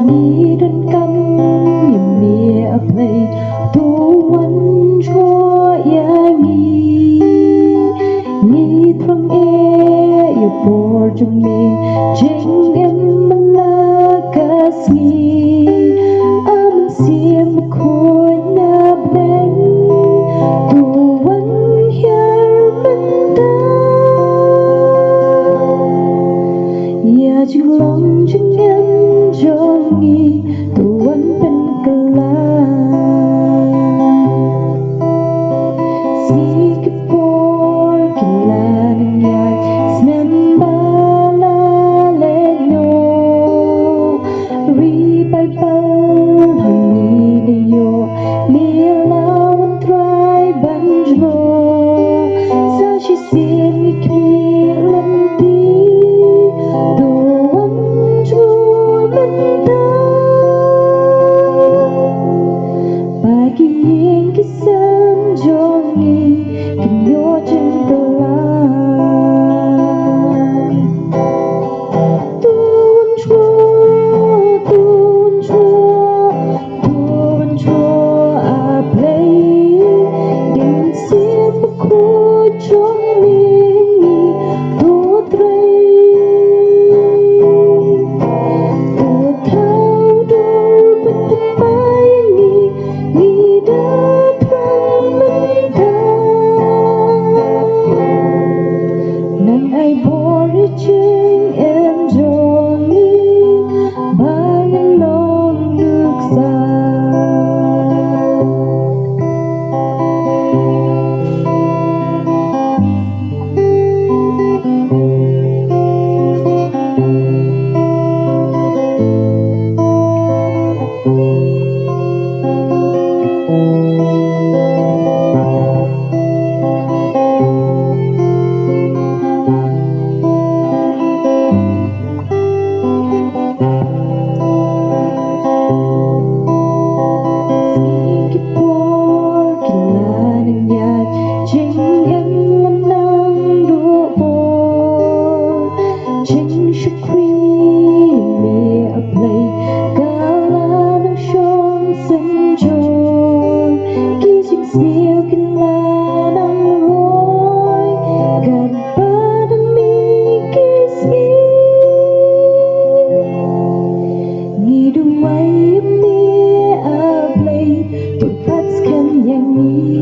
ni đơn căm nhầm mì ấp lầy tu văn chúa ya ni thăng e ya por trong mi chính em mana kasih aman siam khôi na beng tu văn hiar manda ya jing long jing em jongi tu văn pen kala yang